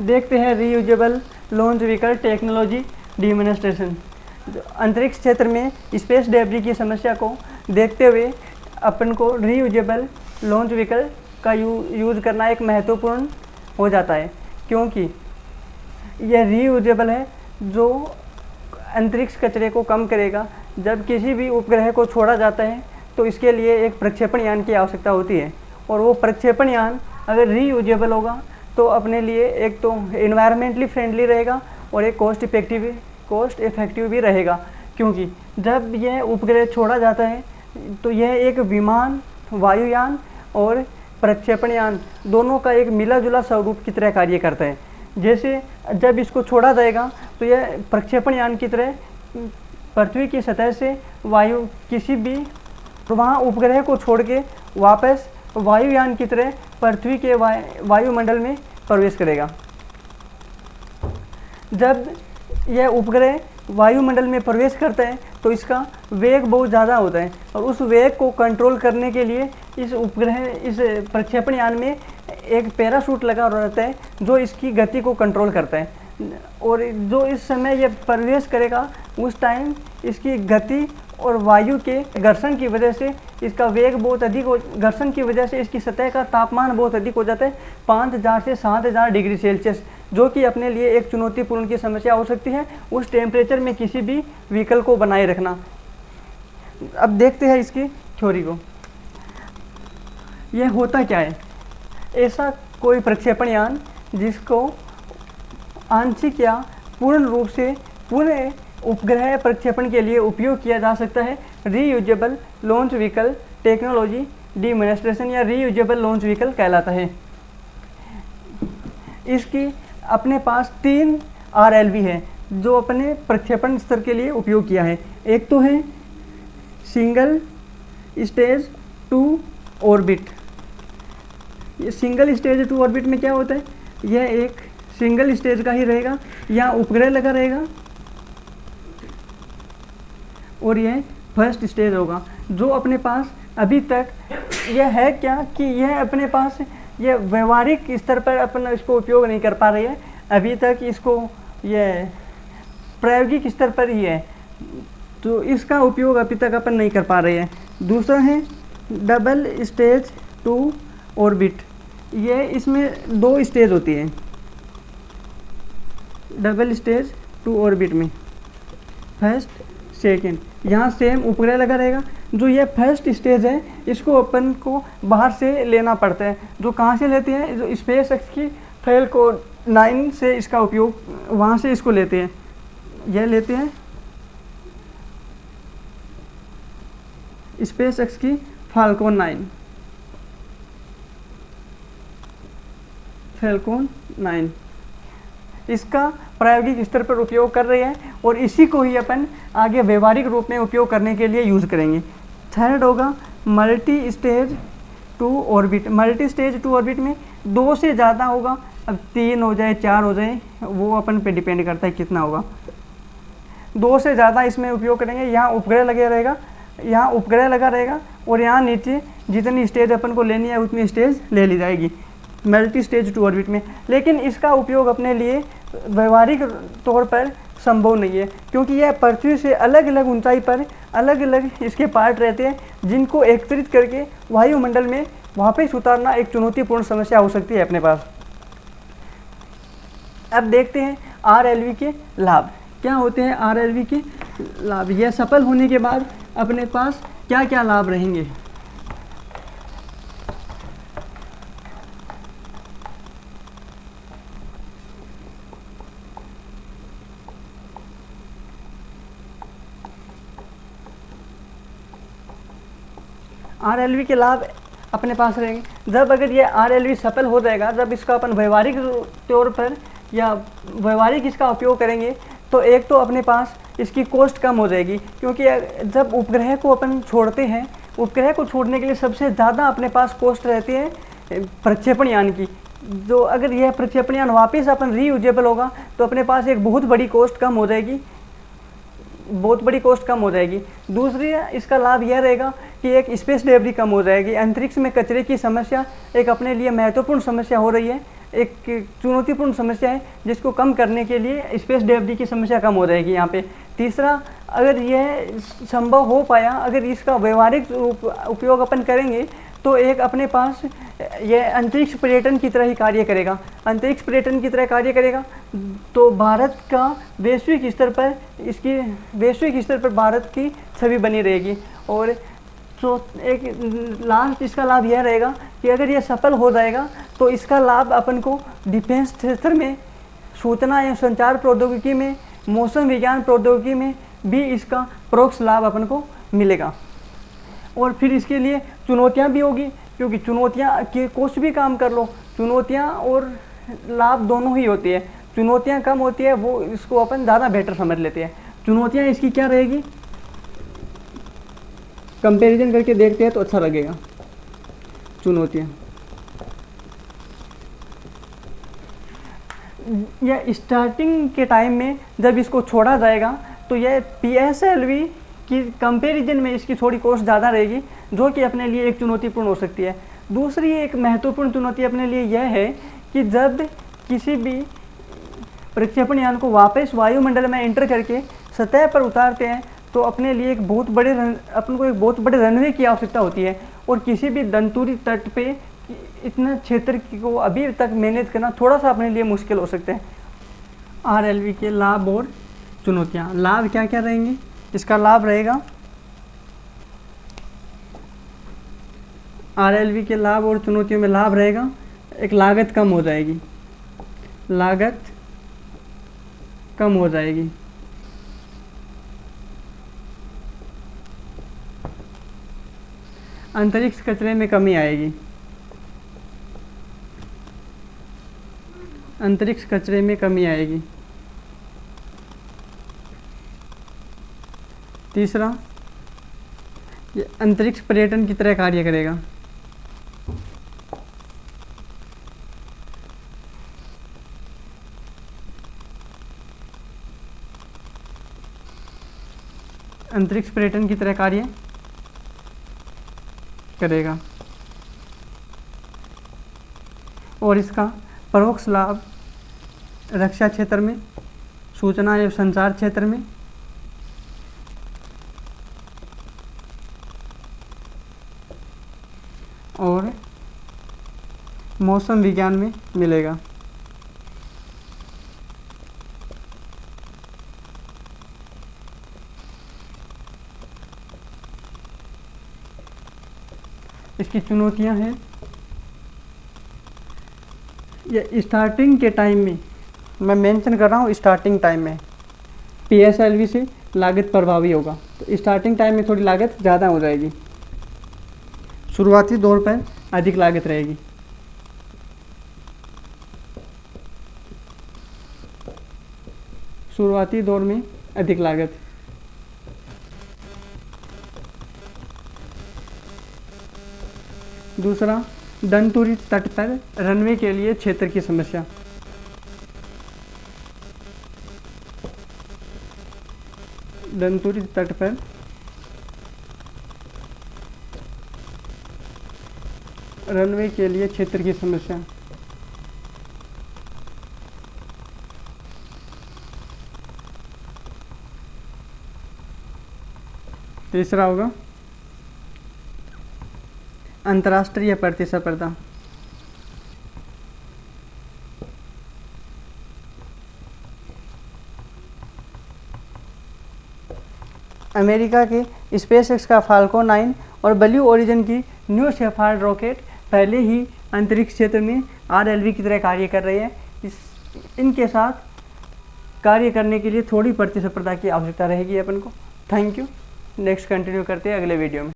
देखते हैं reusable launch vehicle technology demonstration. अंतरिक्ष क्षेत्र में स्पेस डेब्री की समस्या को देखते हुए अपन को रीयूजेबल लॉन्च व्हीकल का यूज़ करना एक महत्वपूर्ण हो जाता है, क्योंकि यह रीयूजेबल है जो अंतरिक्ष कचरे को कम करेगा। जब किसी भी उपग्रह को छोड़ा जाता है तो इसके लिए एक प्रक्षेपण यान की आवश्यकता होती है, और वो प्रक्षेपण यान अगर रीयूजेबल होगा तो अपने लिए एक तो इन्वायरमेंटली फ्रेंडली रहेगा और एक कॉस्ट इफेक्टिव भी रहेगा। क्योंकि जब यह उपग्रह छोड़ा जाता है तो यह एक विमान, वायुयान और प्रक्षेपण यान दोनों का एक मिला जुला स्वरूप की तरह कार्य करता है। जैसे जब इसको छोड़ा जाएगा तो यह प्रक्षेपण यान की तरह पृथ्वी की सतह से वायु किसी भी वहाँ उपग्रह को छोड़ के वापस वायुयान की तरह पृथ्वी के वायुमंडल में प्रवेश करेगा। जब यह उपग्रह वायुमंडल में प्रवेश करता है तो इसका वेग बहुत ज़्यादा होता है, और उस वेग को कंट्रोल करने के लिए इस प्रक्षेपण यान में एक पैराशूट लगा रहता है जो इसकी गति को कंट्रोल करता है। और जो इस समय यह प्रवेश करेगा उस टाइम इसकी गति और वायु के घर्षण की वजह से इसका वेग बहुत अधिक हो, घर्षण की वजह से इसकी सतह का तापमान बहुत अधिक हो जाता है, 5000 से 7000 डिग्री सेल्सियस, जो कि अपने लिए एक चुनौतीपूर्ण की समस्या हो सकती है उस टेम्परेचर में किसी भी व्हीकल को बनाए रखना। अब देखते हैं इसकी थ्योरी को। यह होता क्या है? ऐसा कोई प्रक्षेपण यान जिसको आंशिक या पूर्ण रूप से पूरे उपग्रह प्रक्षेपण के लिए उपयोग किया जा सकता है, reusable launch vehicle technology demonstration या रीयूजेबल लॉन्च व्हीकल कहलाता है। इसकी अपने पास 3 RLV है जो अपने प्रक्षेपण स्तर के लिए उपयोग किया है। एक तो है सिंगल स्टेज टू ऑर्बिट। ये सिंगल स्टेज टू ऑर्बिट में क्या होता है? यह एक सिंगल स्टेज का ही रहेगा, यहाँ उपग्रह लगा रहेगा और यह फर्स्ट स्टेज होगा। जो अपने पास अभी तक यह है क्या कि यह अपने पास यह व्यवहारिक स्तर पर अपन इसको उपयोग नहीं कर पा रही है, अभी तक इसको यह प्रायोगिक स्तर पर ही है, तो इसका उपयोग अभी तक अपन नहीं कर पा रहे हैं। दूसरा है डबल स्टेज टू ऑर्बिट। ये इसमें 2 स्टेज होती है डबल स्टेज टू ऑर्बिट में, फर्स्ट सेकेंड। यहाँ सेम उपग्रह लगा रहेगा। जो ये फर्स्ट स्टेज है इसको अपन को बाहर से लेना पड़ता है। जो कहाँ से लेते हैं? जो स्पेस एक्स की फैल्कॉन 9 से इसका उपयोग, वहाँ से इसको लेते हैं। यह लेते हैं स्पेस एक्स की फैल्कॉन 9 इसका प्रायोगिक स्तर पर उपयोग कर रहे हैं और इसी को ही अपन आगे व्यवहारिक रूप में उपयोग करने के लिए यूज़ करेंगे। थर्ड होगा multi stage to orbit. Multi stage to orbit में 2 से ज़्यादा होगा, अब 3 हो जाए 4 हो जाए वो अपन पे डिपेंड करता है कितना होगा। 2 से ज़्यादा इसमें उपयोग करेंगे। यहाँ उपग्रह लगे रहेगा, यहाँ उपग्रह लगा रहेगा और यहाँ नीचे जितनी स्टेज अपन को लेनी है उतनी स्टेज ले ली जाएगी मल्टी स्टेज टू ऑर्बिट में। लेकिन इसका उपयोग अपने लिए व्यवहारिक तौर पर संभव नहीं है, क्योंकि यह पृथ्वी से अलग अलग ऊंचाई पर अलग अलग इसके पार्ट रहते हैं जिनको एकत्रित करके वायुमंडल में वापस उतारना एक चुनौतीपूर्ण समस्या हो सकती है अपने पास। अब देखते हैं RLV के लाभ क्या होते हैं। RLV के लाभ, यह सफल होने के बाद अपने पास क्या क्या लाभ रहेंगे। RLV के लाभ अपने पास रहेंगे। जब अगर ये RLV सफल हो जाएगा, जब इसका अपन व्यवहारिक तौर पर या व्यवहारिक इसका उपयोग करेंगे तो एक तो अपने पास इसकी कॉस्ट कम हो जाएगी, क्योंकि जब उपग्रह को अपन छोड़ते हैं, उपग्रह को छोड़ने के लिए सबसे ज़्यादा अपने पास कॉस्ट रहती है प्रक्षेपण यान की। जो अगर यह प्रक्षेपण यान वापस अपन रीयूजेबल होगा तो अपने पास एक बहुत बड़ी कॉस्ट कम हो जाएगी, दूसरी इसका लाभ यह रहेगा कि एक स्पेस डेब्री कम हो जाएगी। अंतरिक्ष में कचरे की समस्या एक अपने लिए महत्वपूर्ण समस्या हो रही है। एक चुनौतीपूर्ण समस्या है, जिसको कम करने के लिए स्पेस डेब्री की समस्या कम हो जाएगी यहाँ पे। तीसरा, अगर यह संभव हो पाया, अगर इसका व्यवहारिक उपयोग अपन करेंगे तो एक अपने पास यह अंतरिक्ष पर्यटन की तरह ही कार्य करेगा। अंतरिक्ष पर्यटन की तरह कार्य करेगा तो भारत का वैश्विक स्तर पर भारत की छवि बनी रहेगी। और तो एक लास्ट इसका लाभ यह रहेगा कि अगर यह सफल हो जाएगा तो इसका लाभ अपन को डिफेंस क्षेत्र में, सूचना एवं संचार प्रौद्योगिकी में, मौसम विज्ञान प्रौद्योगिकी में भी इसका परोक्ष लाभ अपन को मिलेगा। और फिर इसके लिए चुनौतियां भी होगी, क्योंकि चुनौतियां के कुछ भी काम कर लो, चुनौतियां और लाभ दोनों ही होती है। चुनौतियां कम होती है वो इसको अपन ज़्यादा बेटर समझ लेते हैं। चुनौतियां इसकी क्या रहेगी, कंपैरिजन करके देखते हैं तो अच्छा लगेगा। चुनौतियां, यह स्टार्टिंग के टाइम में जब इसको छोड़ा जाएगा तो यह PSLV की कंपैरिजन में इसकी थोड़ी कॉस्ट ज़्यादा रहेगी, जो कि अपने लिए एक चुनौतीपूर्ण हो सकती है। दूसरी एक महत्वपूर्ण चुनौती अपने लिए यह है कि जब किसी भी प्रक्षेपण यान को वापस वायुमंडल में एंटर करके सतह पर उतारते हैं तो अपने लिए अपन को एक बहुत बड़े रनवे की आवश्यकता होती है। और किसी भी दंतुरी तट पे इतना क्षेत्र को अभी तक मैनेज करना थोड़ा सा अपने लिए मुश्किल हो सकता है। RLV के लाभ और चुनौतियाँ, लाभ क्या क्या रहेंगे, इसका लाभ रहेगा, RLV के लाभ और चुनौतियों में लाभ रहेगा, एक लागत कम हो जाएगी, लागत कम हो जाएगी। अंतरिक्ष कचरे में कमी आएगी, अंतरिक्ष कचरे में कमी आएगी। तीसरा, ये अंतरिक्ष पर्यटन की तरह कार्य करेगा। अंतरिक्ष पर्यटन की तरह कार्य करेगा। और इसका परोक्ष लाभ रक्षा क्षेत्र में, सूचना एवं संचार क्षेत्र में, और मौसम विज्ञान में मिलेगा। इसकी चुनौतियां हैं, ये स्टार्टिंग के टाइम में, मैं मेंशन कर रहा हूँ स्टार्टिंग टाइम में PSLV से लागत प्रभावी होगा, तो स्टार्टिंग टाइम में थोड़ी लागत ज़्यादा हो जाएगी, शुरुआती दौर पर अधिक लागत रहेगी। शुरुआती दौर में अधिक लागत। दूसरा, दंतुरी तट पर रनवे के लिए क्षेत्र की समस्या। दंतुरी तट पर रनवे के लिए क्षेत्र की समस्या। तीसरा होगा अंतर्राष्ट्रीय प्रतिस्पर्धा। अमेरिका के स्पेसएक्स का फाल्कन 9 और ब्लू ओरिजिन की न्यू शेफार्ड रॉकेट पहले ही अंतरिक्ष क्षेत्र में RLV की तरह कार्य कर रही है। इनके साथ कार्य करने के लिए थोड़ी प्रतिस्पर्धा की आवश्यकता रहेगी अपन को। Thank you. नेक्स्ट कंटिन्यू करते हैं अगले वीडियो में।